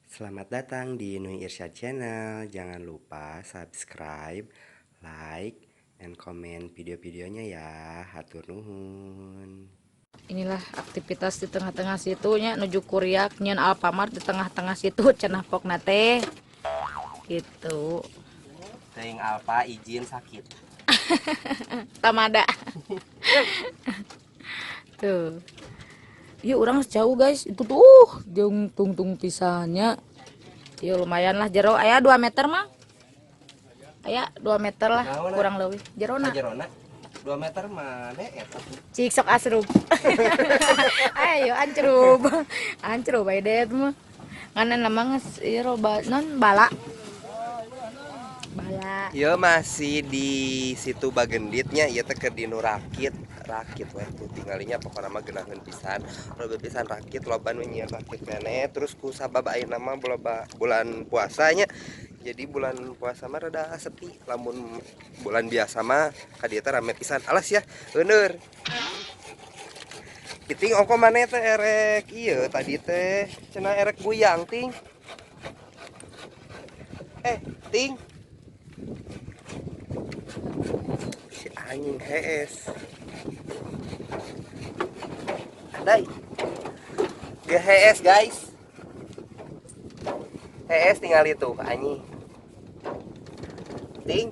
Selamat datang di Nui Irsyad Channel. Jangan lupa subscribe, like, and comment video-videonya ya. Hatur nuhun. Inilah aktivitas di tengah-tengah situnya nuju Kuriak nyen Alfamart di tengah-tengah situ cenah pokna teh gitu. Teuing Alfa izin sakit. Tamada. Tuh. Iya orang jauh guys, itu tuh jeng tung pisannya. Ya lumayan lah jero aya 2 meter mah. Aya 2 meter lah kurang lebih. Jerona. 2 meter mah eta. Cik sok asrub. Ayo ancrub. Ancrub bae det mah. Nganan lamang ieu roba non bala. Bala. Ieu masih di situ Bagenditnya, ieu teh keur dinu rakit we tuh tinggalinya pokona mah geunaheun pisan. Loba pisan rakit loba nu nyieun rakit keneh terus ku sabab ayeuna mah bulan puasanya. Jadi bulan puasa mah rada sepi, lamun bulan biasa mah ka dieu teh rame pisan. Alas ya, bener. Kiting ongko maneh teh erek ieu tadi teh cenah erek buyang ting. Ting. Si anjing hees. Adai. Dia hees guys. Hees tinggal itu anjing. Ting.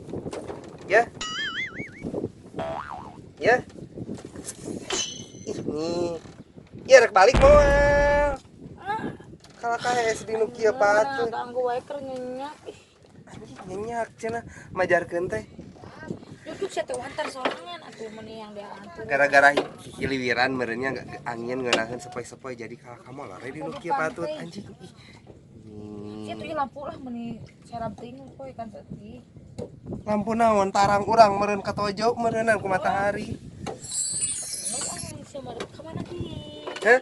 Ya. Ya. Ih nih. Ya rek balik moal. Kalau hees di nu kieu patut. Ganggu wae keur nyenyak. Anjing nyenyak cenah majarkeun teh. Duduk saya teh wantar sorangan atuh meni yang dia antar. Gara-gara hiliwiran merenya angin ngeunaheun sepoi-sepoi jadi kalau kamu lare di nu kieu patut anjing. Ih tuh lampu lah meni serab teuing poe kan saeutik. Lampu naon tarang urang meureun katojo meureunan ku matahari. Kemana ki? Heh?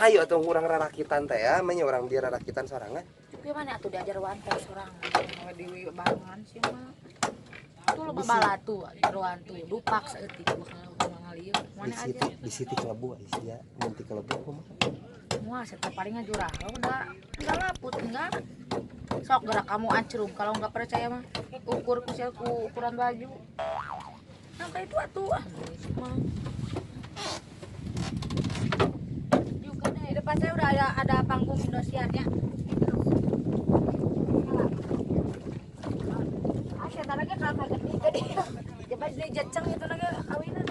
Ayo atuh urang rarakitan teh ya, menya urang biar rarakitan sorangan. Gimana atuh diajar wantar sorangan di bangan sih mah. Tuh lo balatu ruantu dupak saeutik bakal ngalieu. Mana aja. Di situ kelebu sia, mun ti kelebu kumaha? Wah, saya paling jurang. Enggak laput enggak. Sok gerak kamu ancrum kalau enggak percaya mah ukur ukuran baju. Sampai itu atuh mah. Juga deh, depan saya udah ada panggung Indosiarnya. Saya taranya kakak gede jadi coba dia jacang itu naga kawinan.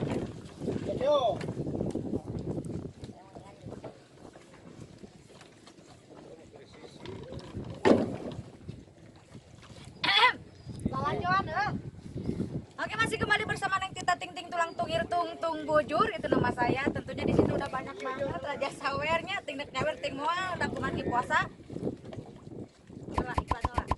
Oke, masih kembali bersama Neng Tita Ting Ting Tulang Tungir Tung Bujur, itu nama saya. Tentunya di situ udah banyak banget raja sawernya, ting dek nyawer ting moal udah kumaki puasa. Iklan lah.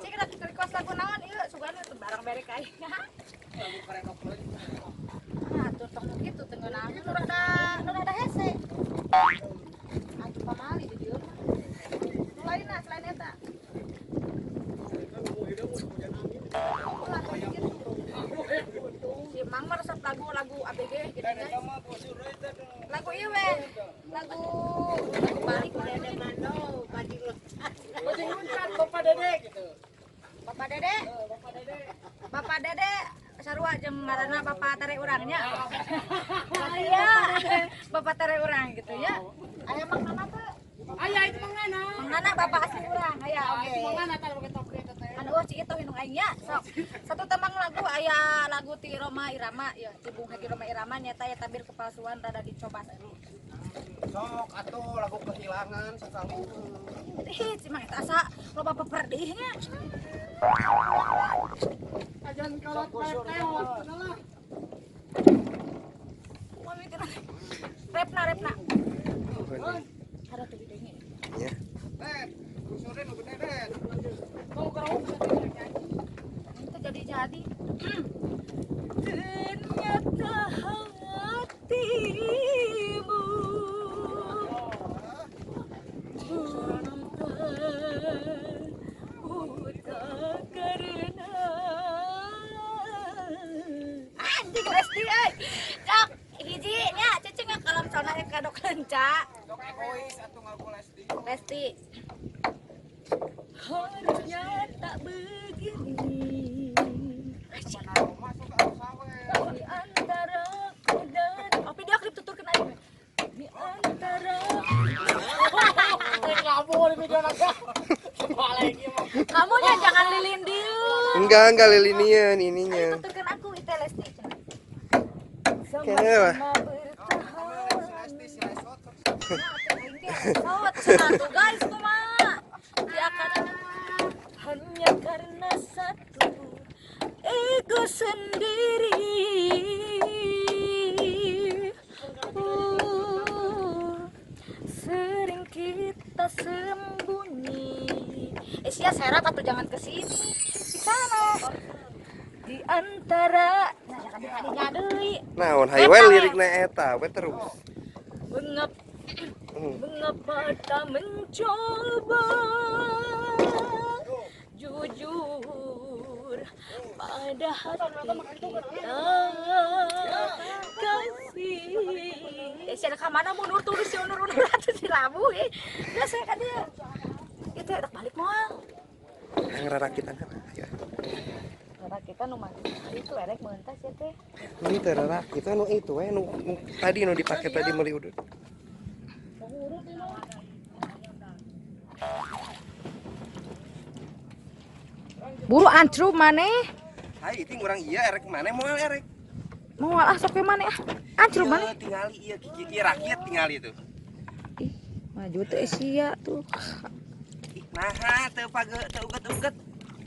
Cik kita request lagu naon ieu sugana teu barang berek aing. Nah, tuh tong kitu teu ngeunaan nu rada hese. Atuh pamali di dieu mah. Lainna selain eta. Si Mang mah resep lagu ABG gitu kan. Lagu ieu we. Lagu balik dede mano, badi loncat. Bapak Dede gitu. Bapak Dede? Bapak Dede sarua jeung ngaranna Bapak Tare urangnya. Iya. Bapak Tare urang gitu ya. Aya mangana teh? Aya itu mangana. Mangana Bapak asli urang. Aya oke. Mangana teh bagi top eta teh. Aduh cik itu hinung aing nya. Sok. Satu tembang lagu aya lagu ti Roma Irama ya, ti Bung Haji Roma Irama nyata ya tabir kepalsuan rada dicoba. Sok atuh lagu kehilangan sekali. Ih, cimang eta asa loba peperdihnya. Ajan kalot lewat lah. Repna. Ada tuh videonya. Iya. Tet, sore nu gede, Tet. Mau karaoke. tadi. Ternyata hatimu buta karena anjing Lesti euy. Cok, hiji nya cecing kalau misalnya kadok lencak. Dok egois atuh ngaku Lesti. Lesti. Harusnya tak begini. Masuk ke sawe. Di antara aku dan apa dia klip tuturkeun aing. Di antara Ngabur di video naga. Lagi mah. kamu nya jangan lilin dulu. Enggak lilinian ininya. Tuturkeun aku itu Lesti. Kenapa? Sama bertahan. Lesti si Lesot. Oh, cenah tuh guys, kumaha? Dia akan hanya karena satu ego sendiri. Sering kita sembunyi. Sia serat atau jangan kesini. Di sana. Di antara nah kadinya deui. Naon hayu we lirikna eta we terus. Mengapa tak mencoba jujur pada hati kita kasih. Saya ke mana mundur tulis si unur atuh si labu ya saya kan dia itu udah balik moal Ngarakitan ya. karena kita nu itu erek mentas ya teh Ini teh rakit anu itu we nu tadi nu dipake tadi meuli udut. buru antru maneh Hai ting urang iya erek mana moal erek. mau sok ke maneh antru maneh Tingali iya gigi rakit tingali itu. ih maju teh sia tuh Nah teu page teu uget-uget.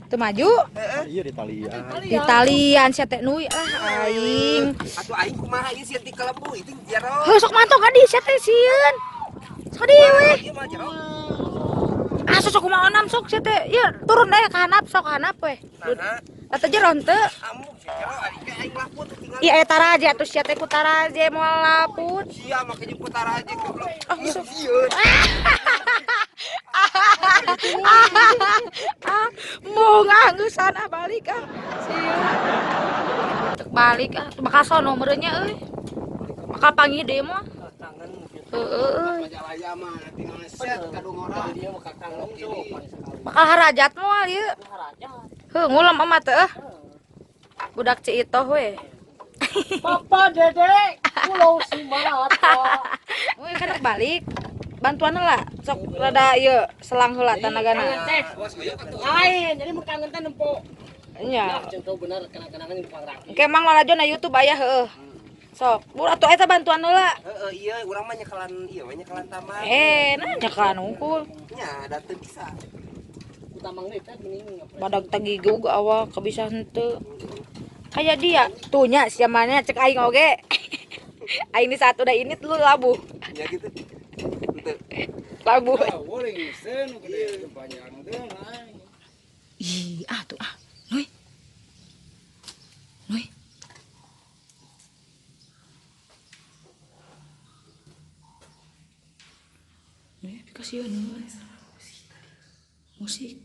teu maju Heeh. Iya di Italia. di talian sia teh nui aing Atuh aing kumaha ieu sieun ti kelebu iting jero. heuh sok mantong ka di sia teh sieun sok di we Ieu mah jero. sok kumaha onam sok sia teh ieu turun deh ka handap sok handap we Nah, eta jero henteu amu jero ari ge aing laput tinggal. ieu eta taraje atuh sia teh ku taraje moal laput Sia make putar aja goblok. Ah, sok. Sieun. mau ngangeusan balik sieun balik bakal sono meureunnya euy bakal panggih mah Kangen. heeh Majalaya mah nanti mah set kadungora. Dia mah kakang kiri. bakal harajat moal ieu heuh ngulam emat teh budak Ciitoh we Papa Dede Pulau Sumatera. we kan balik bantuan lah sok rada ieu selang heula tanagana Lain, jadi mun kangen teh nempo. nya Contoh bener kenang-kenangan di Pangraki. engke mang ngalajo na YouTube aya heueuh sok bur atuh eta bantuan heula Heeh iya urang mah nyekelan ieu we nyekelan taman. nanya kan unggul Nya da teu bisa. Utamang teh mending badag tagigug awak kabisa henteu kayak dia tuh nya siamanya cek aing oge aing di satu da ini lu labu Ya gitu. Henteu. labu boleh sen gede banyak teh lain. ih tuh nuy nuy kasihan musik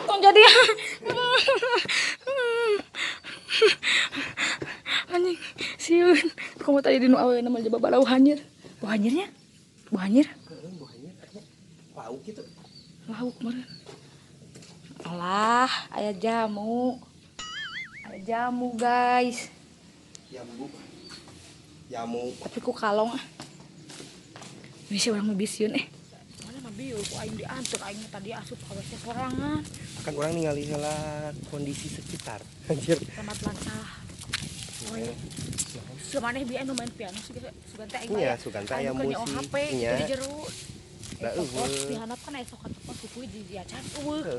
kok jadi anjing siun kamu tadi di nu awe nama jaba balau hanyir bau hanyirnya bau hanyir Lauk gitu. lauk meureun alah aya jamu guys Jamu. tapi ku kalong bisa orang mebisiun mana mah bieu ku aing diantur aing tadi asup ka WC sorangan Kan orang ningali heula kondisi sekitar. Anjir. selamat lancah semaneh bieu anu main piano sugan teh aing Iya, sugan teh aya musik. HP Iya. di jero Da pos eueuh. dihanap kan esok atuh pos kuy di diacan eueuh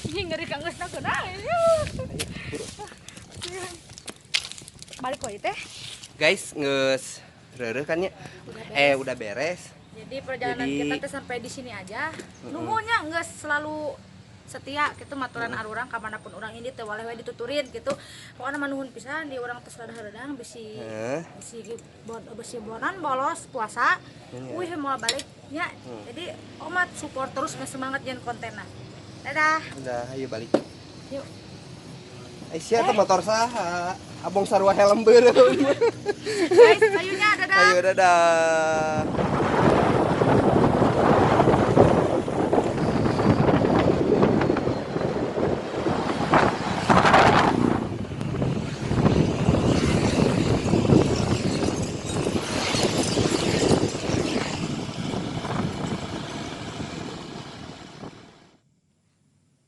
ini ngeri kanggeusna keuna balik wae teh Guys, geus Reureuh kan nya. Udah beres. Udah beres. Jadi perjalanan Jadi- kita teh sampai di sini aja. Nuhunnya enggak selalu setia gitu maturan arurang kamanapun orang ini teh waleh we dituturin gitu. Pokoknya mah nuhun pisan di urang tos rada-radang bisi bisi bonan bolos puasa. Wih moal baliknya. Jadi omat support terus nge semangat jeung kontenna. Dadah. Udah, ayo balik. Yuk. Sia teh motor saha? Abong sarua helm beureum. Guys, kayunya dadah. Ayo dadah.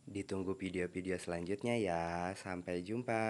Ditunggu video-video selanjutnya ya. Sampai jumpa.